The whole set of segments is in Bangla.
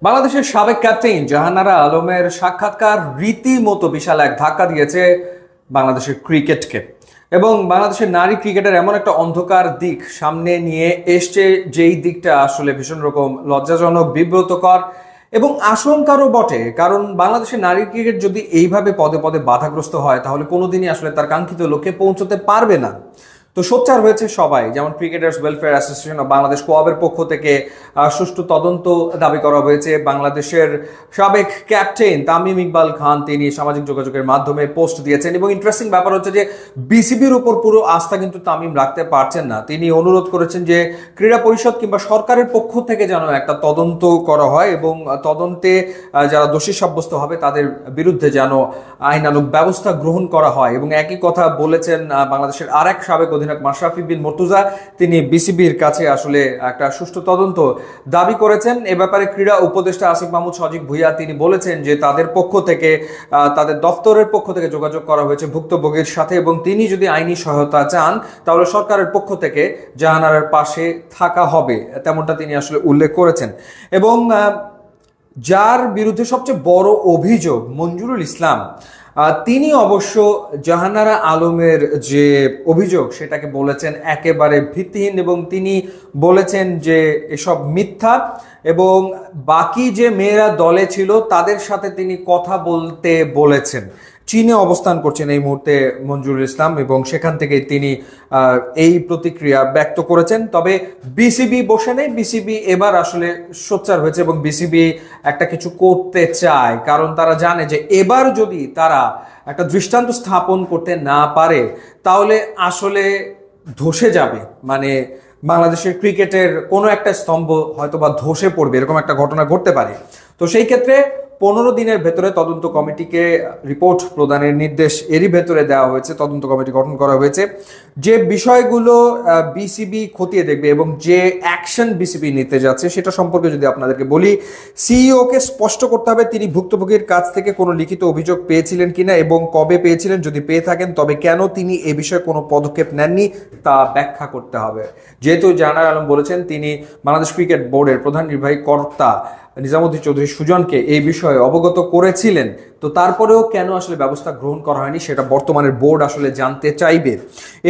বাংলাদেশের সাবেক ক্যাপ্টেন জাহানারা আলমের সাক্ষাৎকার রীতিমতো বিশাল এক ধাক্কা দিয়েছে বাংলাদেশের ক্রিকেটকে। এবং বাংলাদেশের নারী ক্রিকেটের এমন একটা অন্ধকার দিক সামনে নিয়ে এসছে, যেই দিকটা আসলে ভীষণ রকম লজ্জাজনক, বিব্রতকর এবং আশঙ্কারও বটে। কারণ বাংলাদেশের নারী ক্রিকেট যদি এইভাবে পদে পদে বাধাগ্রস্ত হয়, তাহলে কোনোদিনই আসলে তার কাঙ্ক্ষিত লক্ষ্যে পৌঁছতে পারবে না। তো সোচ্চার হয়েছে সবাই, যেমন cricketers welfare association of Bangladesh কোয়াবের পক্ষ থেকে সুষ্ঠু তদন্ত দাবি করা হয়েছে। বাংলাদেশের সাবেক ক্যাপ্টেন তামিম ইকবাল খান তিনি সামাজিক যোগাযোগের মাধ্যমে পোস্ট দিয়েছেন। এবং ইন্টারেস্টিং ব্যাপার হচ্ছে যে বিসিবির উপর পুরো আস্থা কিন্তু তামিম রাখতে পারছেন না। তিনি অনুরোধ করেছেন যে ক্রীড়া পরিষদ কিংবা সরকারের পক্ষ থেকে যেন একটা তদন্ত করা হয় এবং তদন্তে যারা দোষী সাব্যস্ত হবে তাদের বিরুদ্ধে যেন আইনানুগ ব্যবস্থা গ্রহণ করা হয়। এবং একই কথা বলেছেন বাংলাদেশের আরেক সাবেক অধিনায়ক মাশরাফি বিন মুর্তজা। তিনি বিসিবির কাছে আসলে একটা সুষ্ঠু তদন্ত দাবি করেছেন। এ ব্যাপারে ক্রীড়া উপদেষ্টা আসিফ মাহমুদ সজিব ভুইয়া তিনি বলেছেন যে তাদের পক্ষ থেকে, তাদের দফতরের পক্ষ থেকে যোগাযোগ করা হয়েছে ভুক্তভোগীর সাথে এবং তিনি যদি আইনি সহায়তা চান তাহলে সরকারের পক্ষ থেকে জাহানারার পাশে থাকা হবে, তেমনটা তিনি আসলে উল্লেখ করেছেন। এবং যার বিরুদ্ধে সবচেয়ে বড় অভিযোগ মঞ্জুরুল ইসলাম, তিনি অবশ্য জাহানারা আলমের যে অভিযোগ সেটাকে বলেছেন একেবারে ভিত্তিহীন এবং তিনি বলেছেন যে এসব মিথ্যা। এবং বাকি যে মেয়েরা দলে ছিল তাদের সাথে তিনি কথা বলতে বলেছেন। চীনে অবস্থান করছেন এই মুহূর্তে মঞ্জুরুল ইসলাম এবং সেখান থেকে তিনি এই প্রতিক্রিয়া ব্যক্ত করেছেন। তবে বিসিবি বসে নেই, বিসিবি এবার আসলে সোচ্চার হয়েছে এবং বিসিবি একটা কিছু করতে চায়। কারণ তারা জানে যে এবার যদি তারা একটা দৃষ্টান্ত স্থাপন করতে না পারে তাহলে আসলে ধসে যাবে, মানে বাংলাদেশের ক্রিকেটের কোনো একটা স্তম্ভ হয়তো বা ধসে পড়বে, এরকম একটা ঘটনা ঘটতে পারে। তো সেই ক্ষেত্রে 15 দিনের ভেতরে তদন্ত কমিটিকে রিপোর্ট প্রদানের নির্দেশ এরই ভেতরে দেওয়া হয়েছে। তদন্ত কমিটি গঠন করা হয়েছে। যে বিষয়গুলো বিসিবি খতিয়ে দেখবে এবং যে অ্যাকশন বিসিবি নিতে যাচ্ছে সেটা সম্পর্কে যদি আপনাদেরকে বলি, সিইওকে স্পষ্ট করতে হবে তিনি ভুক্তভোগীর কাছ থেকে কোনো লিখিত অভিযোগ পেয়েছিলেন কিনা এবং কবে পেয়েছিলেন, যদি পেয়ে থাকেন তবে কেন তিনি এ বিষয়ে কোনো পদক্ষেপ নেননি তা ব্যাখ্যা করতে হবে। যেহেতু জাহানারা আলম বলেছেন তিনি বাংলাদেশ ক্রিকেট বোর্ডের প্রধান নির্বাহী কর্তা নিজামুদ্দিন চৌধুরী সুজনকে এই বিষয়ে অবগত করেছিলেন, তো তারপরেও কেন আসলে ব্যবস্থা গ্রহণ করা হয়নি সেটা বর্তমানের বোর্ড আসলে জানতে চাইবে।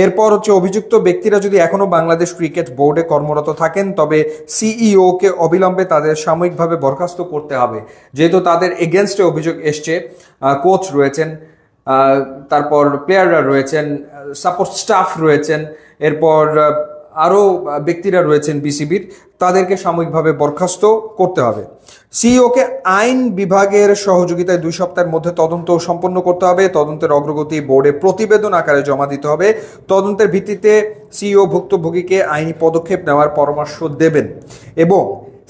এরপর হচ্ছে অভিযুক্ত ব্যক্তিরা যদি এখনো বাংলাদেশ ক্রিকেট বোর্ডে কর্মরত থাকেন তবে সিইওকে অবিলম্বে তাদের সাময়িকভাবে বরখাস্ত করতে হবে, যেহেতু তাদের এগেনস্টে অভিযোগ এসছে। কোচ রয়েছেন, তারপর প্লেয়াররা রয়েছেন, সাপোর্ট স্টাফ রয়েছেন, এরপর আরও ব্যক্তিরা রয়েছেন বিসিবির, তাদেরকে সাময়িকভাবে বরখাস্ত করতে হবে। সিইওকে আইন বিভাগের সহযোগিতায় 2 সপ্তাহের মধ্যে তদন্ত সম্পন্ন করতে হবে। তদন্তের অগ্রগতি বোর্ডে প্রতিবেদন আকারে জমা দিতে হবে। তদন্তের ভিত্তিতে সিইও ভুক্তভোগীকে আইনি পদক্ষেপ নেওয়ার পরামর্শ দেবেন এবং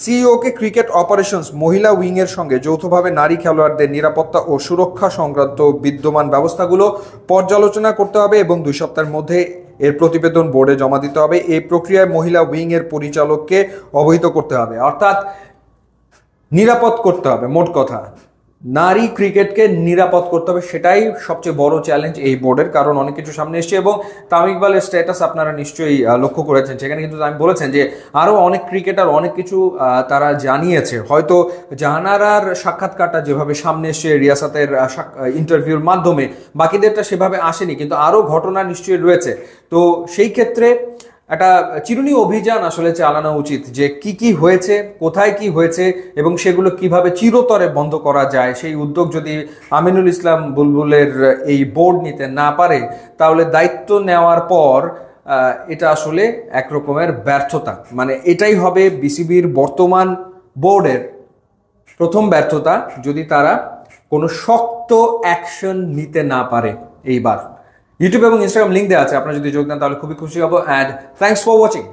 সিইওকে ক্রিকেট অপারেশনস মহিলা উইংয়ের সঙ্গে যৌথভাবে নারী খেলোয়াড়দের নিরাপত্তা ও সুরক্ষা সংক্রান্ত বিদ্যমান ব্যবস্থাগুলো পর্যালোচনা করতে হবে এবং 2 সপ্তাহের মধ্যে এর প্রতিবেদন বোর্ডে জমা দিতে হবে। এই প্রক্রিয়ায় মহিলা উইংয়ের পরিচালককে অবহিত করতে হবে, অর্থাৎ নিরাপদ করতে হবে। মোট কথা নারী ক্রিকেটকে নিরাপদ করতে হবে, সেটাই সবচেয়ে বড় চ্যালেঞ্জ এই বোর্ডের। কারণ অনেক কিছু সামনে এসছে এবং তামিম ইকবালের স্ট্যাটাস আপনারা নিশ্চয়ই লক্ষ্য করেছেন, সেখানে কিন্তু আমি বলেছেন যে আরও অনেক ক্রিকেটার অনেক কিছু তারা জানিয়েছে। হয়তো জাহানারার সাক্ষাৎকারটা যেভাবে সামনে এসছে রিয়াসাতের ইন্টারভিউর মাধ্যমে, বাকিদেরটা সেভাবে আসেনি, কিন্তু আরও ঘটনা নিশ্চয়ই রয়েছে। তো সেই ক্ষেত্রে একটা চিরুনি অভিযান আসলে চালানো উচিত যে কি কি হয়েছে, কোথায় কি হয়েছে এবং সেগুলো কিভাবে চিরতরে বন্ধ করা যায়। সেই উদ্যোগ যদি আমিনুল ইসলাম বুলবুলের এই বোর্ড নিতে না পারে তাহলে দায়িত্ব নেওয়ার পর এটা আসলে একরকমের ব্যর্থতা, মানে এটাই হবে বিসিবির বর্তমান বোর্ডের প্রথম ব্যর্থতা যদি তারা কোনো শক্ত অ্যাকশন নিতে না পারে এইবার। ইউটিউব এবং ইনস্টাগ্রাম লিঙ্ক দেওয়া আছে, আপনারা যদি যোগ দেন তাহলে খুবই খুশি হব। And thanks for watching.